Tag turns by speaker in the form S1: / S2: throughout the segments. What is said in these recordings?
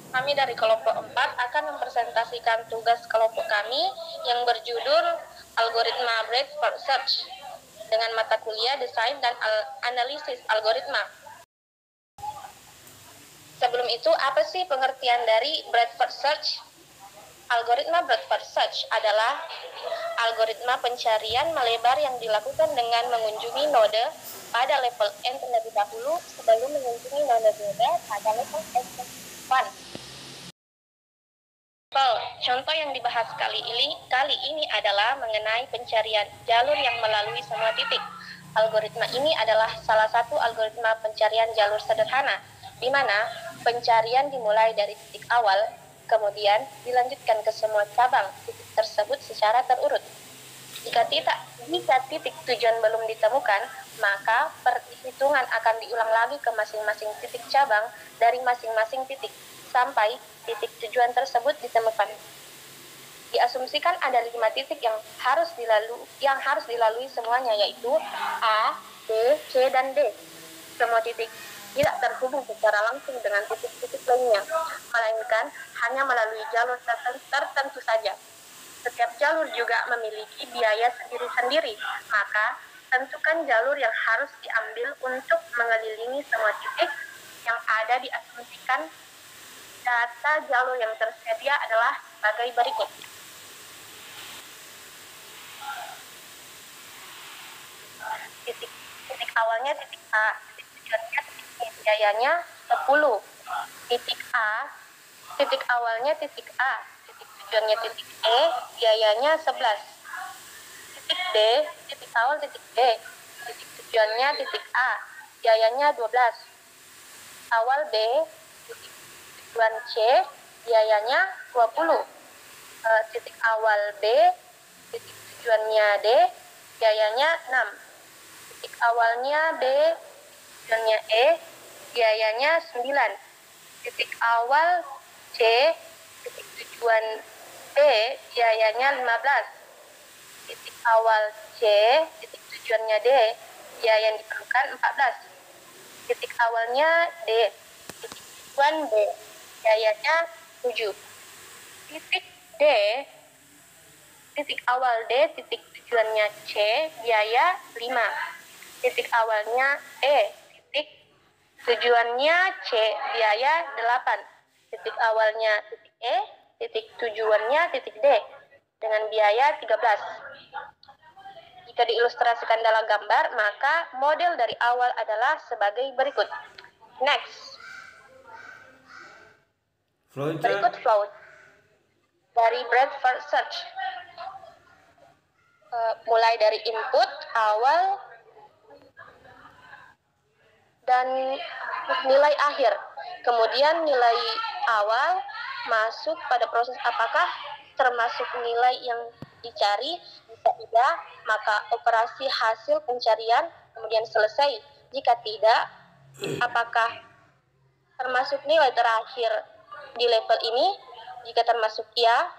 S1: Kami dari kelompok 4 akan mempresentasikan tugas kelompok kami yang berjudul Algoritma Breadth Search dengan mata kuliah Desain dan Analisis Algoritma. Sebelum itu, apa sih pengertian dari breadth search? Algoritma breadth search adalah algoritma pencarian melebar yang dilakukan dengan mengunjungi node pada level n terlebih dahulu sebelum mengunjungi node-node pada level n+1. Contoh yang dibahas kali ini adalah mengenai pencarian jalur yang melalui semua titik. Algoritma ini adalah salah satu algoritma pencarian jalur sederhana, di mana pencarian dimulai dari titik awal, kemudian dilanjutkan ke semua cabang titik tersebut secara terurut. Jika titik tujuan belum ditemukan, maka perhitungan akan diulang lagi ke masing-masing titik cabang dari masing-masing titik sampai titik tujuan tersebut ditemukan. Diasumsikan ada 5 titik yang harus dilalui semuanya, yaitu A, B, C, dan D. Semua titik tidak terhubung secara langsung dengan titik-titik lainnya, melainkan hanya melalui jalur tertentu saja. Setiap jalur juga memiliki biaya sendiri-sendiri, maka tentukan jalur yang harus diambil untuk mengelilingi semua titik yang ada. Diasumsikan data jalur yang tersedia adalah sebagai berikut. Titik awalnya titik A, titik tujuannya titik B, biayanya 10. Titik A, titik awalnya titik A, titik tujuannya titik E, biayanya 11. Titik D, titik awal titik B, titik tujuannya titik A, biayanya 12. Awal B, titik tujuan C, biayanya 20. Titik awal B, titik tujuannya D, biayanya 6. Titik awalnya B, tujuannya E, biayanya 9. Titik awal C, titik tujuan B, biayanya 15. Titik awal C, titik tujuannya D, biaya yang diperlukan 14. Titik awalnya D, titik tujuan B, biayanya 7. Titik D, titik awal D, titik tujuannya C, biaya 5. Titik awalnya E, titik tujuannya C, biaya 8. Titik awalnya titik E, titik tujuannya titik D, dengan biaya 13. Jika diilustrasikan dalam gambar, maka model dari awal adalah sebagai berikut. Next. Berikut flow dari breadth search. Mulai dari input awal dan nilai akhir. Kemudian nilai awal masuk pada proses apakah termasuk nilai yang dicari. Jika tidak, maka operasi hasil pencarian kemudian selesai. Jika tidak, apakah termasuk nilai terakhir di level ini? Jika termasuk ya,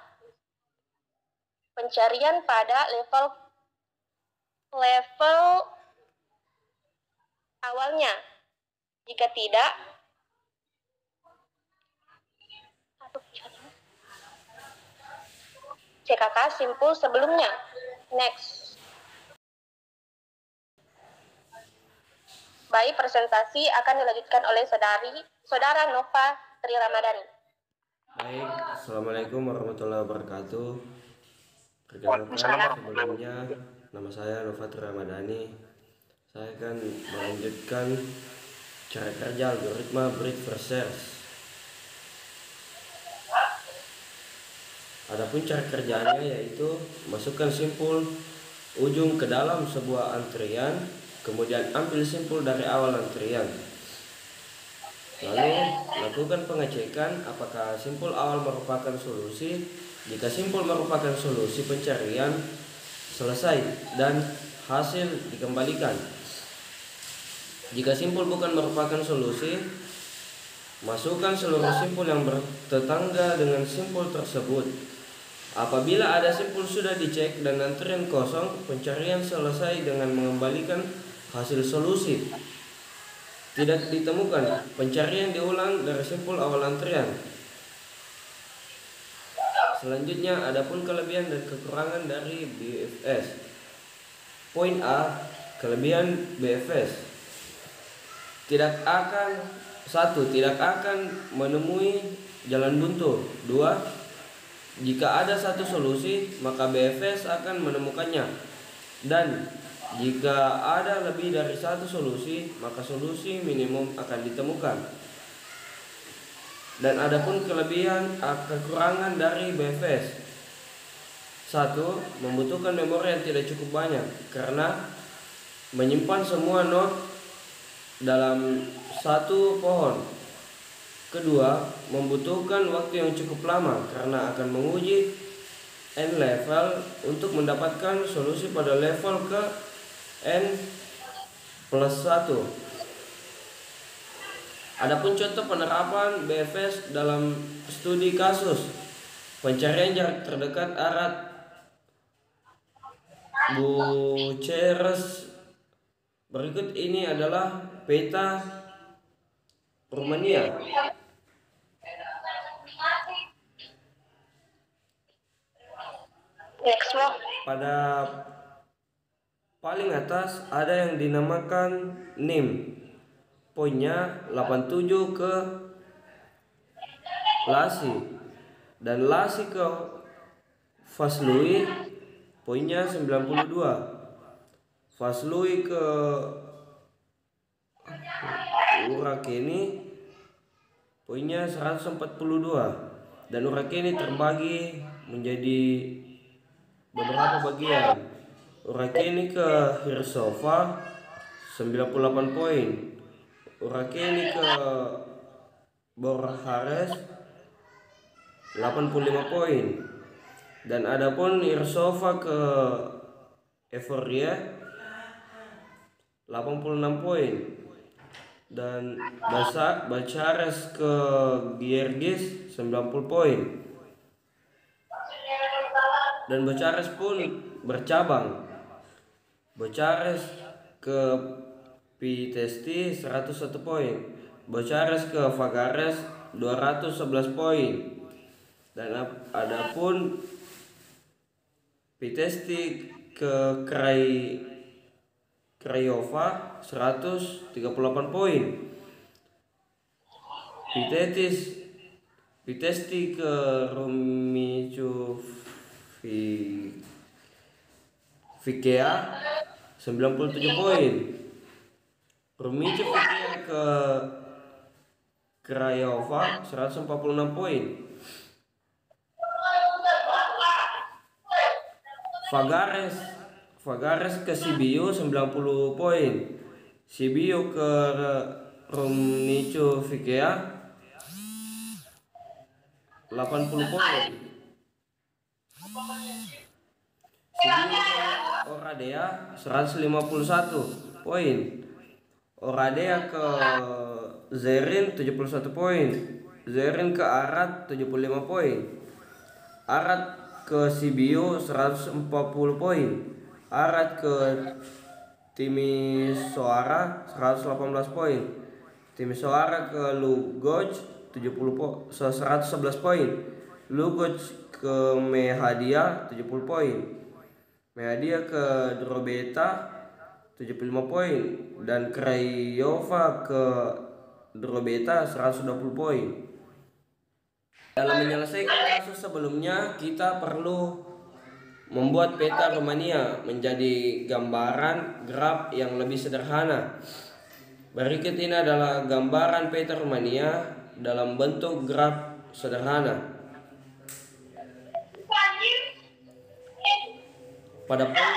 S1: pencarian pada level awalnya. Jika tidak, CKK simpul sebelumnya. Next. Baik, presentasi akan dilanjutkan oleh Saudara Nova Tri Ramadhani.
S2: Baik, Assalamualaikum warahmatullahi wabarakatuh. Perkenalkan sebelumnya, nama saya Nova Tri Ramadhani. Saya akan melanjutkan cara kerja algoritma breadth search. Adapun cara kerjanya yaitu masukkan simpul ujung ke dalam sebuah antrian, kemudian ambil simpul dari awal antrian. Lalu lakukan pengecekan apakah simpul awal merupakan solusi. Jika simpul merupakan solusi, pencarian selesai dan hasil dikembalikan. Jika simpul bukan merupakan solusi, masukkan seluruh simpul yang bertetangga dengan simpul tersebut. Apabila ada simpul sudah dicek dan antrian kosong, pencarian selesai dengan mengembalikan hasil solusi. Tidak ditemukan, pencarian diulang dari simpul awal antrian. Selanjutnya, adapun kelebihan dan kekurangan dari BFS. Poin A, kelebihan BFS. Tidak akan menemui jalan buntu. 2, jika ada satu solusi, maka BFS akan menemukannya. Dan jika ada lebih dari satu solusi, maka solusi minimum akan ditemukan. Dan adapun kekurangan dari BFS. 1, membutuhkan memori yang tidak cukup banyak karena menyimpan semua not dalam satu pohon. Kedua, membutuhkan waktu yang cukup lama karena akan menguji n level untuk mendapatkan solusi pada level ke n+1. Adapun contoh penerapan BFS dalam studi kasus pencarian jarak terdekat arat Bucharest. Berikut ini adalah peta Rumania.
S1: Next mo.
S2: Pada paling atas ada yang dinamakan NIM. Poinnya 87 ke Lasi, dan Lasi ke Vaslui poinnya 92. Vaslui ke Urakeni poinnya 142, dan Urakeni terbagi menjadi beberapa bagian. Urakeni ke Hirsova 98 poin. Urakeni ke Borhares 85 poin. Dan adapun Hirsova ke Eforia 86 poin. Dan Bucharest ke Giergis 90 poin. Dan Bucharest pun bercabang. Bucharest ke Pitesti 101 poin. Bucharest ke Fagares 211 poin. Dan adapun Pitesti ke Craiova 138 poin. Pitesti ke Rumicu Vikea 97 poin. Rumicu Vikea ke Craiova 146 poin. Fagares ke Sibiu 90 poin. Sibiu ke Rumnicu Vikea 80 poin. Sibiu ke Oradea 151 poin. Oradea ke Zerin 71 poin. Zerin ke Arad 75 poin. Arad ke Sibiu 140 poin. Arad ke Timisoara 118 poin. Timisoara ke Lugoj 111 poin. Lugoj ke Mehadia 70 poin. Mehadia ke Drobeta 75 poin. Dan Craiova ke Drobeta 120 poin. Dalam menyelesaikan kasus sebelumnya, kita perlu membuat peta Rumania menjadi gambaran graf yang lebih sederhana. Berikut ini adalah gambaran peta Rumania dalam bentuk graf sederhana. Pada poin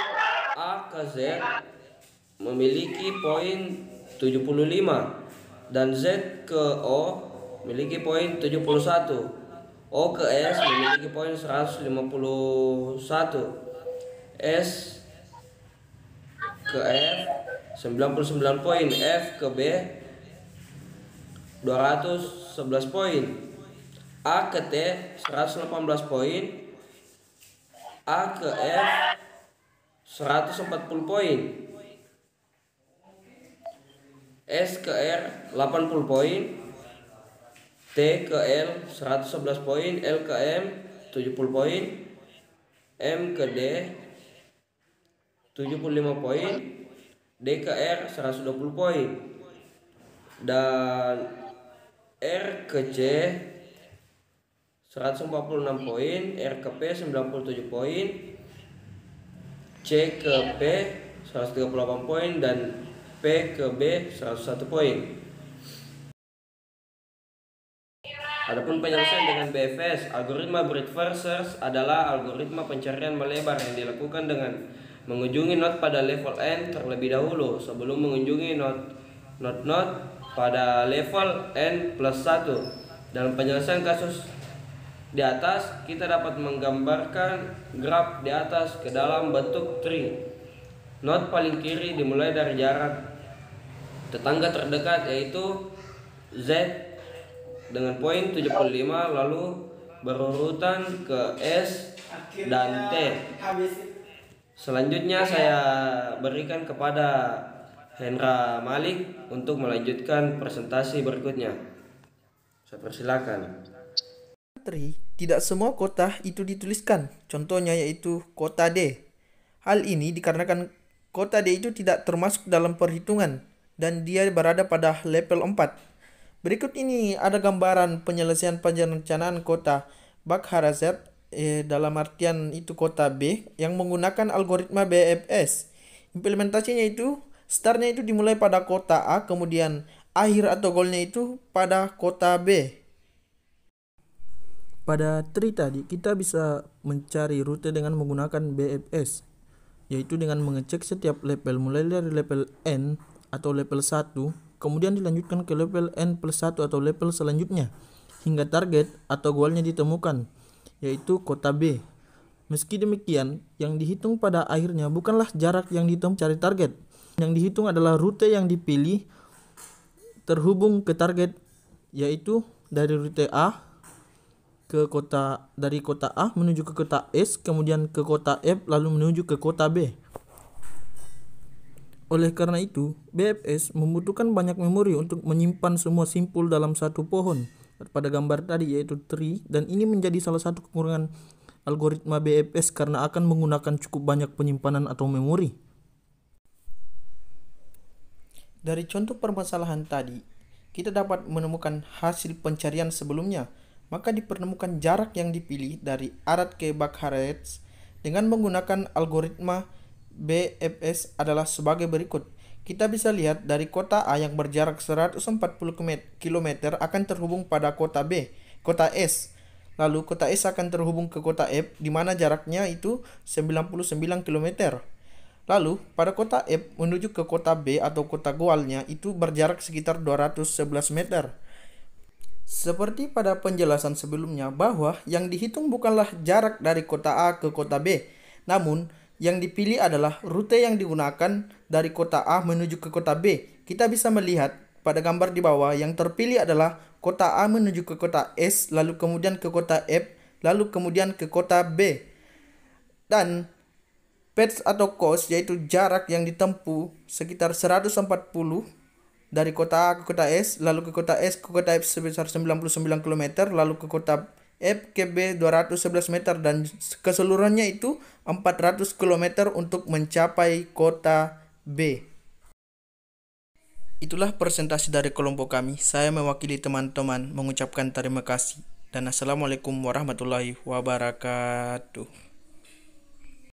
S2: A ke Z memiliki poin 75 dan Z ke O memiliki poin 71. O ke S memiliki poin 151. S ke F 99 poin. F ke B 211 poin. A ke T 118 poin. A ke F 140 poin. S ke R 80 poin. T ke L 111 poin. L ke M 70 poin, M ke D 75 poin, D ke R 120 poin, dan R ke C 146 poin, R ke P 97 poin, C ke P 138 poin, dan P ke B 101 poin. Adapun penyelesaian dengan BFS, algoritma breadth-first search adalah algoritma pencarian melebar yang dilakukan dengan mengunjungi node pada level n terlebih dahulu sebelum mengunjungi node pada level n plus 1. Dalam penyelesaian kasus di atas, kita dapat menggambarkan graf di atas ke dalam bentuk tree. Node paling kiri dimulai dari jarak tetangga terdekat yaitu Z dengan poin 75, lalu berurutan ke S dan T. Selanjutnya saya berikan kepada Hendra Malik untuk melanjutkan presentasi berikutnya. Saya persilakan.
S3: Tidak semua kota itu dituliskan, contohnya yaitu kota D. Hal ini dikarenakan kota D itu tidak termasuk dalam perhitungan dan dia berada pada level 4. Berikut ini ada gambaran penyelesaian perencanaan kota Bagharazet dalam artian itu kota B yang menggunakan algoritma BFS. Implementasinya itu startnya itu dimulai pada kota A, kemudian akhir atau goalnya itu pada kota B. Pada tree tadi kita bisa mencari rute dengan menggunakan BFS, yaitu dengan mengecek setiap level mulai dari level N atau level 1, kemudian dilanjutkan ke level N plus 1 atau level selanjutnya hingga target atau goalnya ditemukan, yaitu kota B. Meski demikian, yang dihitung pada akhirnya bukanlah jarak yang ditempuh cari target. Yang dihitung adalah rute yang dipilih terhubung ke target, yaitu dari rute A ke dari kota A menuju ke kota S, kemudian ke kota F, lalu menuju ke kota B. Oleh karena itu, BFS membutuhkan banyak memori untuk menyimpan semua simpul dalam satu pohon pada gambar tadi yaitu tree, dan ini menjadi salah satu kekurangan algoritma BFS karena akan menggunakan cukup banyak penyimpanan atau memori. Dari contoh permasalahan tadi, kita dapat menemukan hasil pencarian sebelumnya, maka dipertemukan jarak yang dipilih dari Arad ke Bagharazet dengan menggunakan algoritma BFS adalah sebagai berikut. Kita bisa lihat dari kota A yang berjarak 140 km akan terhubung pada kota B, kota S. Lalu kota S akan terhubung ke kota F di mana jaraknya itu 99 km. Lalu pada kota F menuju ke kota B atau kota goalnya itu berjarak sekitar 211 meter. Seperti pada penjelasan sebelumnya bahwa yang dihitung bukanlah jarak dari kota A ke kota B, namun yang dipilih adalah rute yang digunakan dari kota A menuju ke kota B. Kita bisa melihat pada gambar di bawah yang terpilih adalah kota A menuju ke kota S, lalu kemudian ke kota F, lalu kemudian ke kota B. Dan path atau course yaitu jarak yang ditempuh sekitar 140 dari kota A ke kota S, lalu ke kota S ke kota F sebesar 99 km, lalu ke kota F ke B 211 meter, dan keseluruhannya itu 400 km untuk mencapai kota B. Itulah presentasi dari kelompok kami. Saya mewakili teman-teman mengucapkan terima kasih dan assalamualaikum warahmatullahi wabarakatuh.